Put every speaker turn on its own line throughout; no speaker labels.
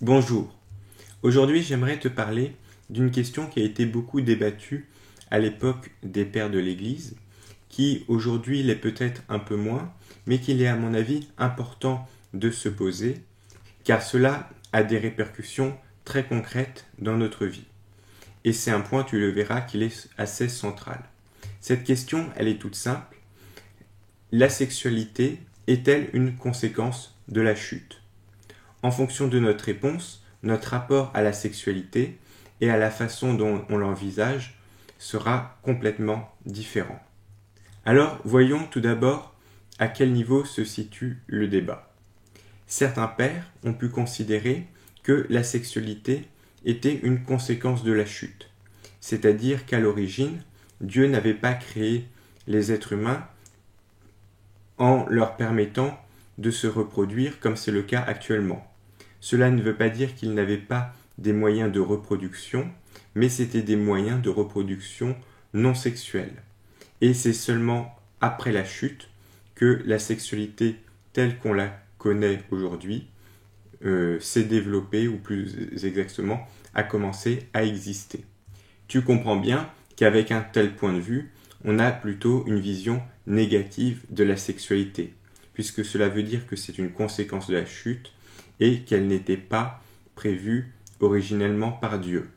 Bonjour, aujourd'hui j'aimerais te parler d'une question qui a été beaucoup débattue à l'époque des pères de l'Église, qui aujourd'hui l'est peut-être un peu moins, mais qu'il est à mon avis important de se poser, car cela a des répercussions très concrètes dans notre vie. Et c'est un point, tu le verras, qu'il est assez central. Cette question, elle est toute simple. La sexualité est-elle une conséquence de la chute ? En fonction de notre réponse, notre rapport à la sexualité et à la façon dont on l'envisage sera complètement différent. Alors, voyons tout d'abord à quel niveau se situe le débat. Certains pères ont pu considérer que la sexualité était une conséquence de la chute, c'est-à-dire qu'à l'origine, Dieu n'avait pas créé les êtres humains en leur permettant de se reproduire comme c'est le cas actuellement. Cela ne veut pas dire qu'ils n'avaient pas des moyens de reproduction, mais c'était des moyens de reproduction non sexuels. Et c'est seulement après la chute que la sexualité telle qu'on la connaît aujourd'hui s'est développée, ou plus exactement, a commencé à exister. Tu comprends bien qu'avec un tel point de vue, on a plutôt une vision négative de la sexualité, puisque cela veut dire que c'est une conséquence de la chute et qu'elle n'était pas prévue originellement par Dieu,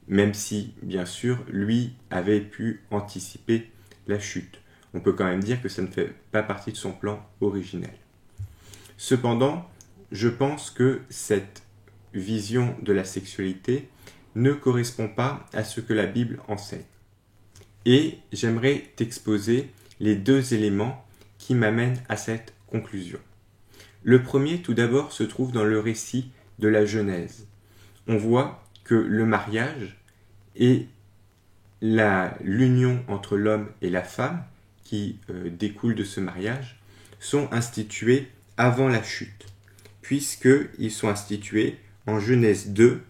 même si, bien sûr, lui avait pu anticiper la chute. On peut quand même dire que ça ne fait pas partie de son plan originel. Cependant, je pense que cette vision de la sexualité ne correspond pas à ce que la Bible enseigne. Et j'aimerais t'exposer les deux éléments qui m'amènent à cette conclusion. Le premier, tout d'abord, se trouve dans le récit de la Genèse. On voit que le mariage et l'union entre l'homme et la femme, qui découle de ce mariage, sont institués avant la chute, puisqu'ils sont institués en Genèse 2,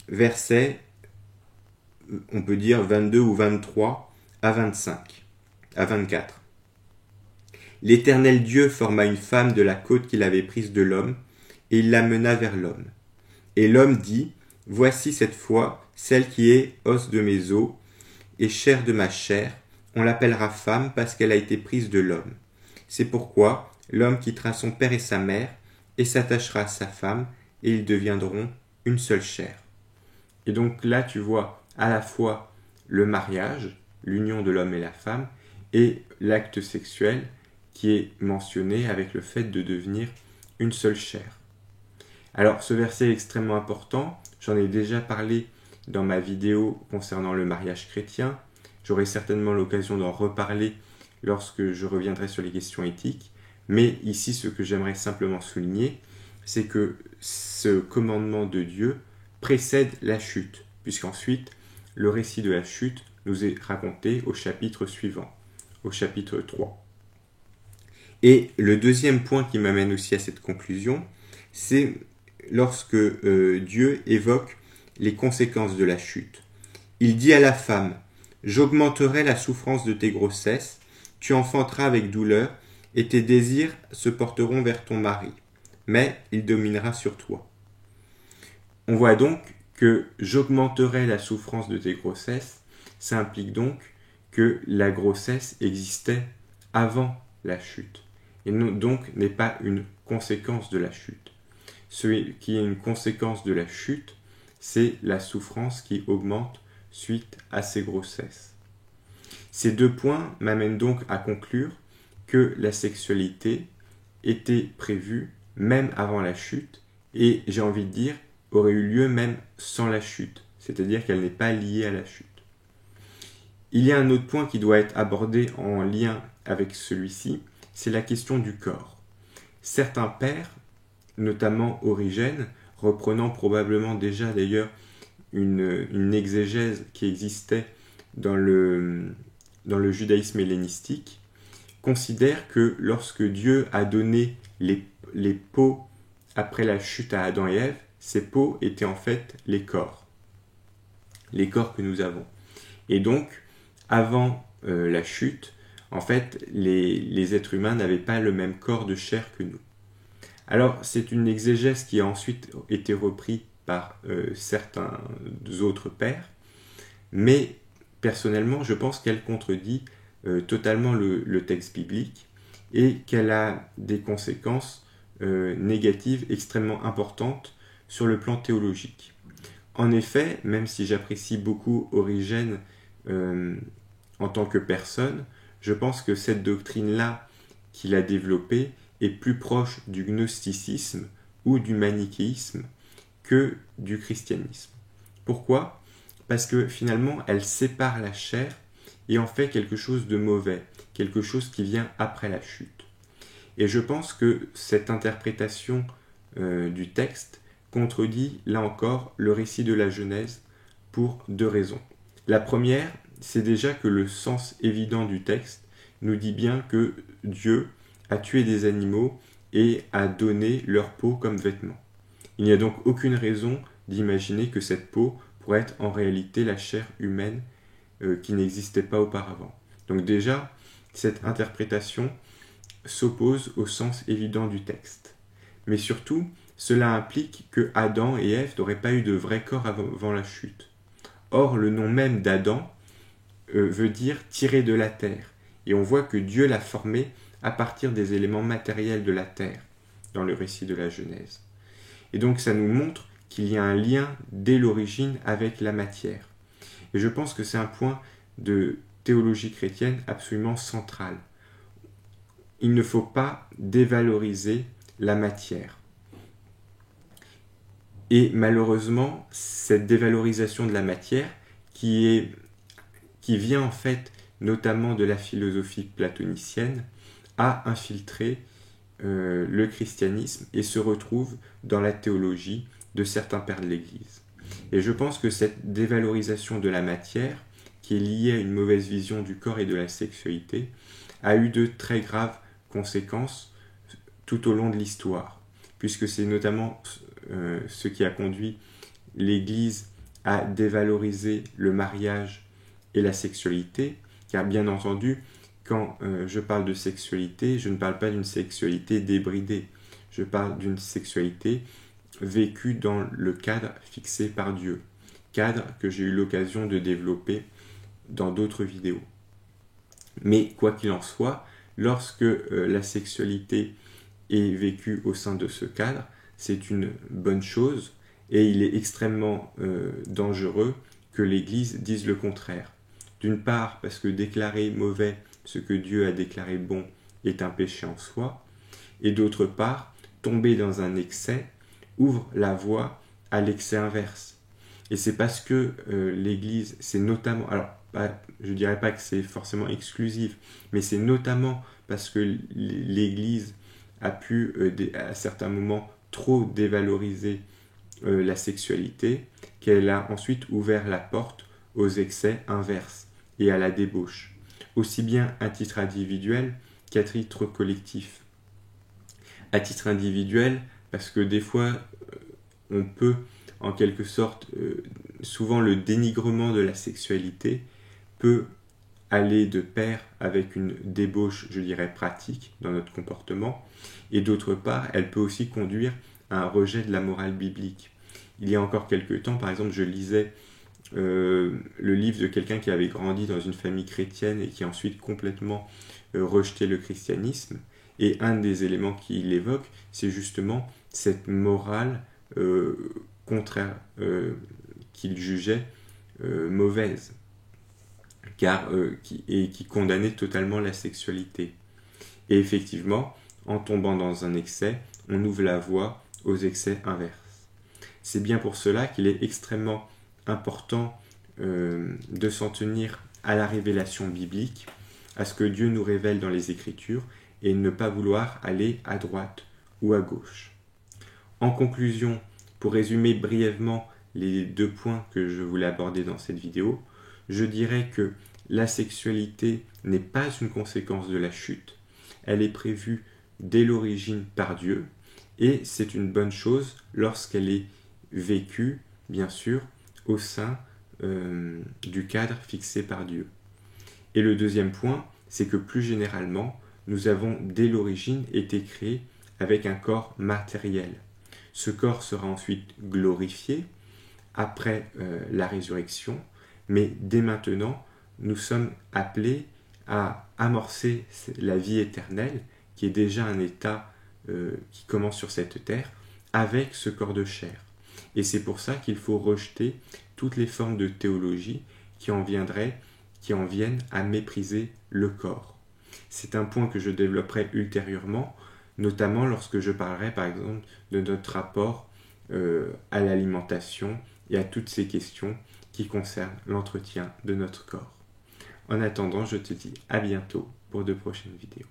versets, on peut dire 22 ou 23 à 24. L'Éternel Dieu forma une femme de la côte qu'il avait prise de l'homme, et il la mena vers l'homme. Et l'homme dit, « Voici cette fois celle qui est os de mes os et chair de ma chair. On l'appellera femme parce qu'elle a été prise de l'homme. C'est pourquoi l'homme quittera son père et sa mère et s'attachera à sa femme, et ils deviendront une seule chair. » Et donc là, tu vois à la fois le mariage, l'union de l'homme et la femme, et l'acte sexuel, qui est mentionné avec le fait de devenir une seule chair. Alors ce verset est extrêmement important, j'en ai déjà parlé dans ma vidéo concernant le mariage chrétien, j'aurai certainement l'occasion d'en reparler lorsque je reviendrai sur les questions éthiques, mais ici ce que j'aimerais simplement souligner, c'est que ce commandement de Dieu précède la chute, puisqu'ensuite le récit de la chute nous est raconté au chapitre suivant, au chapitre 3. Et le deuxième point qui m'amène aussi à cette conclusion, c'est lorsque Dieu évoque les conséquences de la chute. Il dit à la femme, « J'augmenterai la souffrance de tes grossesses, tu enfanteras avec douleur, et tes désirs se porteront vers ton mari, mais il dominera sur toi. » On voit donc que « j'augmenterai la souffrance de tes grossesses », ça implique donc que la grossesse existait avant la chute, et donc n'est pas une conséquence de la chute. Ce qui est une conséquence de la chute, c'est la souffrance qui augmente suite à ces grossesses. Ces deux points m'amènent donc à conclure que la sexualité était prévue même avant la chute, et j'ai envie de dire, aurait eu lieu même sans la chute, c'est-à-dire qu'elle n'est pas liée à la chute. Il y a un autre point qui doit être abordé en lien avec celui-ci, c'est la question du corps. Certains pères, notamment Origène, reprenant probablement déjà d'ailleurs une exégèse qui existait dans le judaïsme hellénistique, considèrent que lorsque Dieu a donné les peaux après la chute à Adam et Ève, ces peaux étaient en fait les corps que nous avons. Et donc, avant la chute, en fait, les êtres humains n'avaient pas le même corps de chair que nous. Alors, c'est une exégèse qui a ensuite été reprise par certains autres pères, mais personnellement, je pense qu'elle contredit totalement le texte biblique et qu'elle a des conséquences négatives extrêmement importantes sur le plan théologique. En effet, même si j'apprécie beaucoup Origène en tant que personne, je pense que cette doctrine-là qu'il a développée est plus proche du gnosticisme ou du manichéisme que du christianisme. Pourquoi ? Parce que finalement, elle sépare la chair et en fait quelque chose de mauvais, quelque chose qui vient après la chute. Et je pense que cette interprétation du texte contredit, là encore, le récit de la Genèse pour deux raisons. La première, c'est déjà que le sens évident du texte nous dit bien que Dieu a tué des animaux et a donné leur peau comme vêtement. Il n'y a donc aucune raison d'imaginer que cette peau pourrait être en réalité la chair humaine qui n'existait pas auparavant. Donc déjà, cette interprétation s'oppose au sens évident du texte. Mais surtout, cela implique que Adam et Ève n'auraient pas eu de vrai corps avant la chute. Or, le nom même d'Adam veut dire tirer de la terre. Et on voit que Dieu l'a formé à partir des éléments matériels de la terre, dans le récit de la Genèse. Et donc ça nous montre qu'il y a un lien dès l'origine avec la matière. Et je pense que c'est un point de théologie chrétienne absolument central. Il ne faut pas dévaloriser la matière. Et malheureusement, cette dévalorisation de la matière, qui vient en fait notamment de la philosophie platonicienne, a infiltré le christianisme et se retrouve dans la théologie de certains pères de l'Église. Et je pense que cette dévalorisation de la matière, qui est liée à une mauvaise vision du corps et de la sexualité, a eu de très graves conséquences tout au long de l'histoire, puisque c'est notamment ce qui a conduit l'Église à dévaloriser le mariage et la sexualité, car bien entendu, quand je parle de sexualité, je ne parle pas d'une sexualité débridée, je parle d'une sexualité vécue dans le cadre fixé par Dieu, cadre que j'ai eu l'occasion de développer dans d'autres vidéos. Mais quoi qu'il en soit, lorsque la sexualité est vécue au sein de ce cadre, c'est une bonne chose et il est extrêmement dangereux que l'Église dise le contraire. D'une part, parce que déclarer mauvais ce que Dieu a déclaré bon est un péché en soi, et d'autre part, tomber dans un excès ouvre la voie à l'excès inverse. Et c'est parce que l'Église, c'est notamment, alors je ne dirais pas que c'est forcément exclusif, mais c'est notamment parce que l'Église a pu, à certains moments, trop dévaloriser la sexualité, qu'elle a ensuite ouvert la porte aux excès inverses et à la débauche, aussi bien à titre individuel qu'à titre collectif. À titre individuel, parce que des fois, on peut, en quelque sorte, souvent le dénigrement de la sexualité peut aller de pair avec une débauche, je dirais, pratique dans notre comportement, et d'autre part, elle peut aussi conduire à un rejet de la morale biblique. Il y a encore quelques temps, par exemple, je lisais le livre de quelqu'un qui avait grandi dans une famille chrétienne et qui a ensuite complètement rejeté le christianisme, et un des éléments qu'il évoque, c'est justement cette morale contraire qu'il jugeait mauvaise, qui condamnait totalement la sexualité. Et effectivement, en tombant dans un excès, on ouvre la voie aux excès inverses. C'est bien pour cela qu'il est extrêmement important de s'en tenir à la révélation biblique, à ce que Dieu nous révèle dans les Écritures, et ne pas vouloir aller à droite ou à gauche. En conclusion, pour résumer brièvement les deux points que je voulais aborder dans cette vidéo, je dirais que la sexualité n'est pas une conséquence de la chute, elle est prévue dès l'origine par Dieu, et c'est une bonne chose lorsqu'elle est vécue, bien sûr, au sein du cadre fixé par Dieu. Et le deuxième point, c'est que plus généralement, nous avons dès l'origine été créés avec un corps matériel. Ce corps sera ensuite glorifié après la résurrection, mais dès maintenant, nous sommes appelés à amorcer la vie éternelle, qui est déjà un état qui commence sur cette terre, avec ce corps de chair. Et c'est pour ça qu'il faut rejeter toutes les formes de théologie qui en viennent à mépriser le corps. C'est un point que je développerai ultérieurement, notamment lorsque je parlerai par exemple de notre rapport à l'alimentation et à toutes ces questions qui concernent l'entretien de notre corps. En attendant, je te dis à bientôt pour de prochaines vidéos.